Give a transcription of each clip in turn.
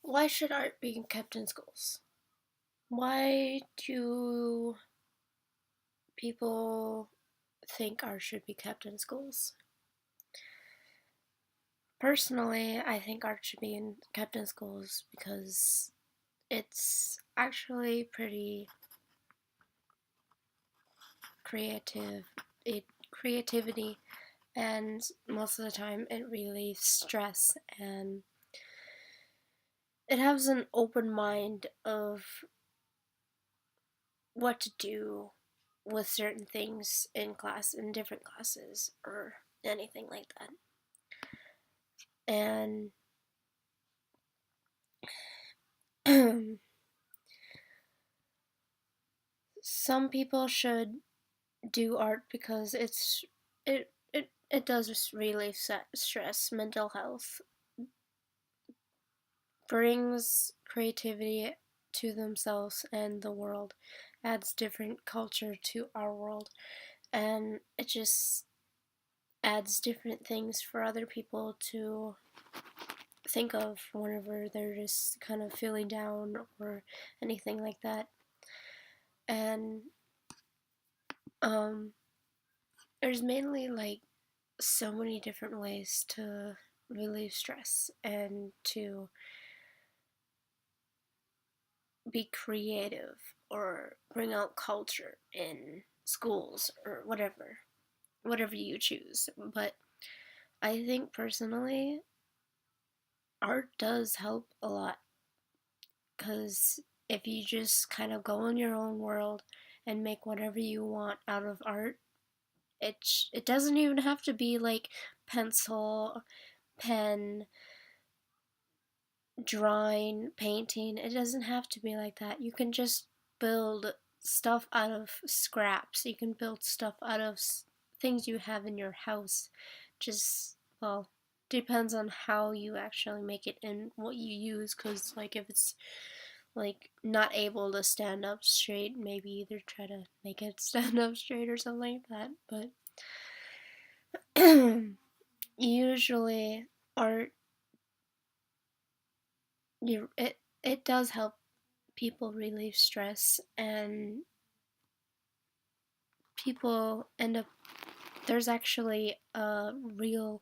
Why should art be kept in schools? Why do people think art should be kept in schools? Personally, I think art should be kept in schools because it's actually pretty creative. Creativity, and most of the time it relieves stress, and it has an open mind of what to do with certain things in different classes or anything like that. And some people should do art because it does relieve stress, mental health, brings creativity to themselves and the world, adds different culture to our world, and it just adds different things for other people to think of whenever they're just kind of feeling down or anything like that. And um, there's mainly like so many different ways to relieve stress and to be creative or bring out culture in schools or whatever you choose. But I think personally, art does help a lot because if you just kind of go in your own world and make whatever you want out of art, it doesn't even have to be like pencil, pen, drawing, painting. It doesn't have to be like that. You can just build stuff out of scraps. You can build stuff out of things you have in your house. Just, well, depends on how you actually make it and what you use. Because, like, if it's like not able to stand up straight, maybe either try to make it stand up straight or something like that. But usually, art, it does help people relieve stress, and people end up, there's actually a real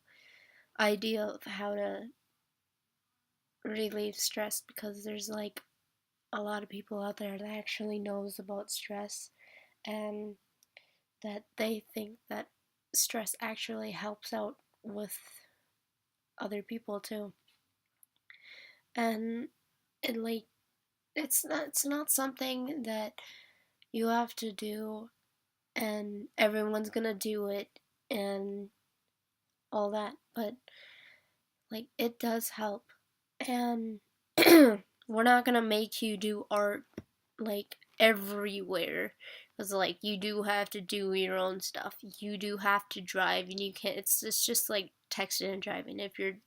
idea of how to relieve stress because there's like a lot of people out there that actually knows about stress, and that they think that stress actually helps out with other people too. And it like it's not something that you have to do and everyone's gonna do it and all that, but like it does help. And we're not gonna make you do art like everywhere, because like you do have to do your own stuff, you do have to drive, and you can't, it's just like texting and driving. If you're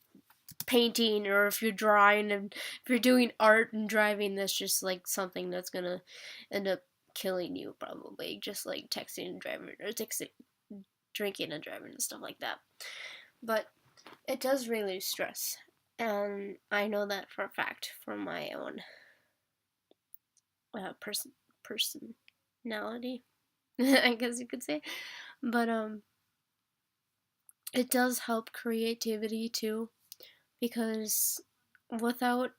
painting or if you're drawing and if you're doing art and driving, that's just like something that's gonna end up killing you probably, just like texting and driving or texting, drinking and driving and stuff like that. But it does relieve stress, and I know that for a fact from my own personality, I guess you could say. But it does help creativity too, because without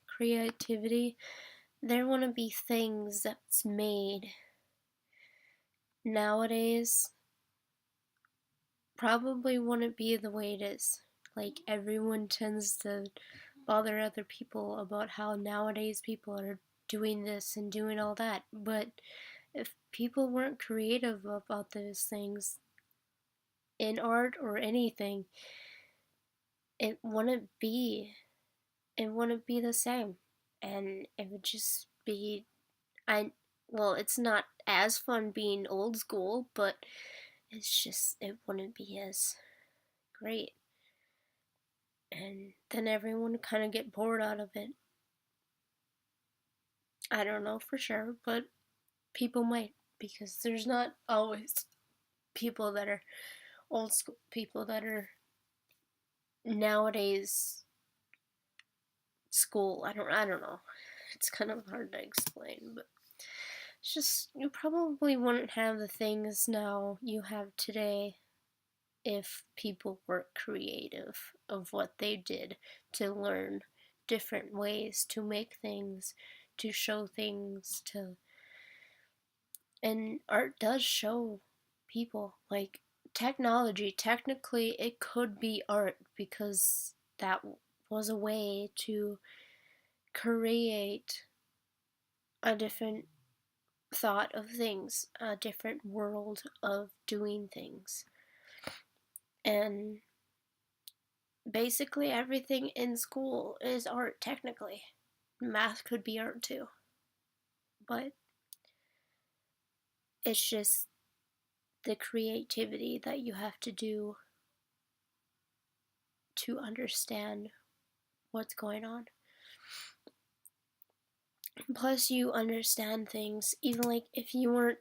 creativity, there wouldn't be things that's made nowadays. Probably wouldn't be the way it is. Like everyone tends to bother other people about how nowadays people are doing this and doing all that. But if people weren't creative about those things in art or anything, it wouldn't be it wouldn't be the same. And it would just be I well, it's not as fun being old school, but it's just it wouldn't be as great. And then everyone would kind of get bored out of it. I don't know for sure, but people might, because there's not always people that are old school, people that are nowadays school. I don't know. It's kind of hard to explain, but it's just you probably wouldn't have the things now you have today if people were creative of what they did to learn different ways to make things, to show things, to and art does show people like technology. Technically it could be art because that was a way to create a different thought of things, a different world of doing things. And basically everything in school is art technically. Math could be art too. But it's just the creativity that you have to do to understand what's going on. Plus, you understand things, even like if you weren't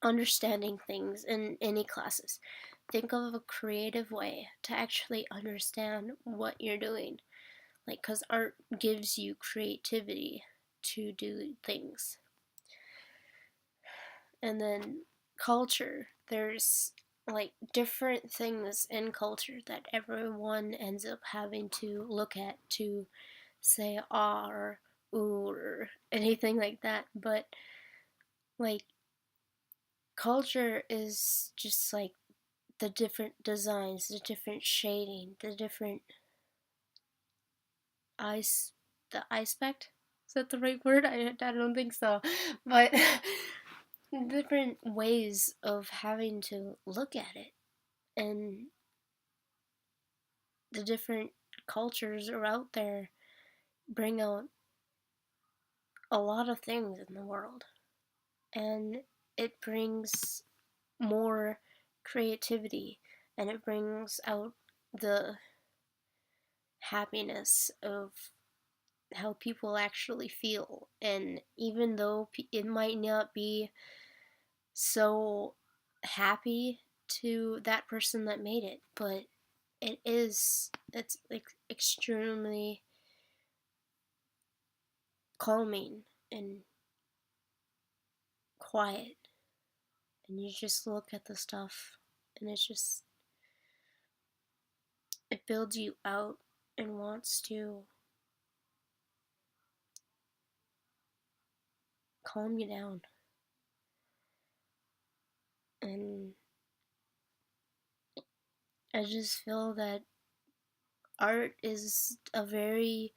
understanding things in any classes. Think of a creative way to actually understand what you're doing. Like, because art gives you creativity to do things. And then culture, there's like different things in culture that everyone ends up having to look at to say ah or ooh or anything like that. But like culture is just like the different designs, the different shading, the different ice, the aspect. Is that the right word? I don't think so. But different ways of having to look at it. And the different cultures are out there bring out a lot of things in the world. And it brings more creativity and it brings out the happiness of how people actually feel. And even though it might not be so happy to that person that made it, but it's like extremely calming and quiet. And you just look at the stuff and it builds you out and wants to calm you down. And I just feel that art is a very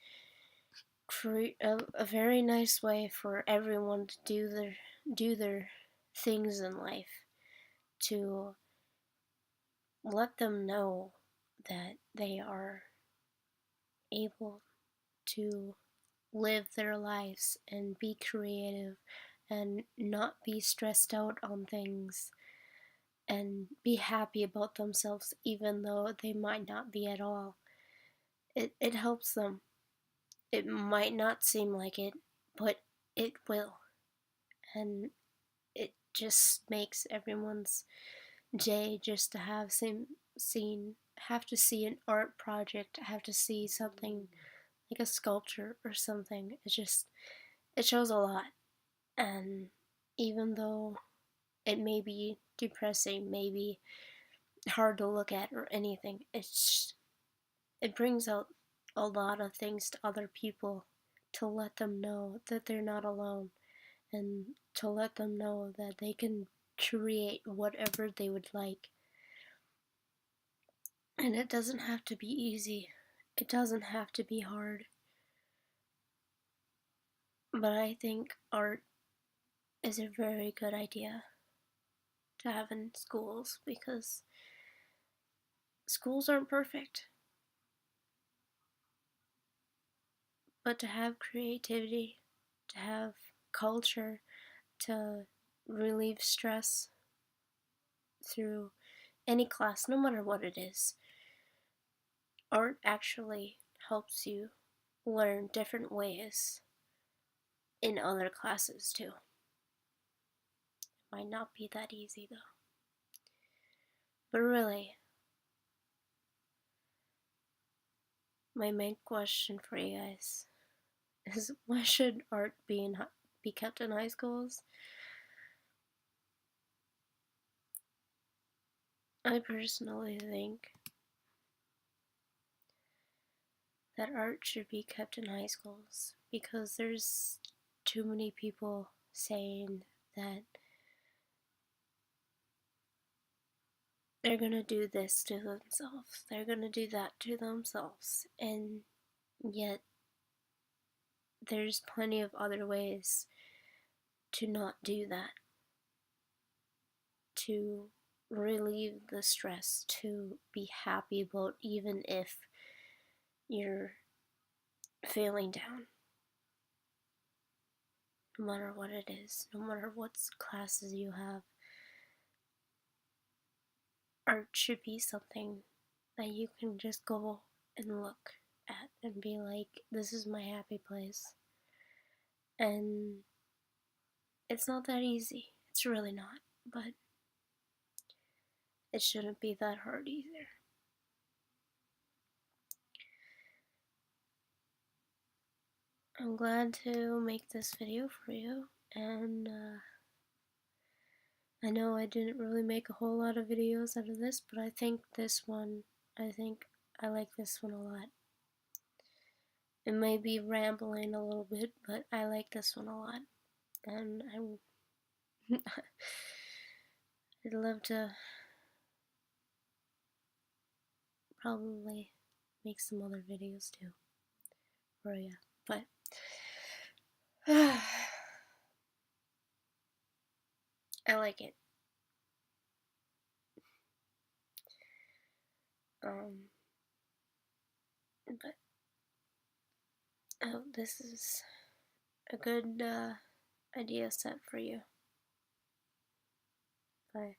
nice way for everyone to do their things in life, to let them know that they are able to live their lives and be creative and not be stressed out on things and be happy about themselves even though they might not be at all. It helps them. It might not seem like it, but it will. And it just makes everyone's day just to have have to see an art project, have to see something like a sculpture or something. It shows a lot. And even though it may be depressing, maybe hard to look at or anything, it brings out a lot of things to other people to let them know that they're not alone and to let them know that they can create whatever they would like. And it doesn't have to be easy. It doesn't have to be hard. But I think art is a very good idea to have in schools because schools aren't perfect. But to have creativity, to have culture, to relieve stress through any class, no matter what it is, art actually helps you learn different ways in other classes too. It might not be that easy though. But really, my main question for you guys is why should art be kept in high schools? I personally think that art should be kept in high schools because there's too many people saying that they're gonna do this to themselves, they're gonna do that to themselves, and yet there's plenty of other ways to not do that, to relieve the stress, to be happy about even if you're feeling down. No matter what it is, no matter what classes you have, art should be something that you can just go and look at and be like, this is my happy place. And it's not that easy. It's really not. But it shouldn't be that hard either. I'm glad to make this video for you. And I know I didn't really make a whole lot of videos out of this, but I think I like this one a lot. It may be rambling a little bit, but I like this one a lot. And I'd love to probably make some other videos too for you. But I like it. But I hope this is a good idea set for you. Bye.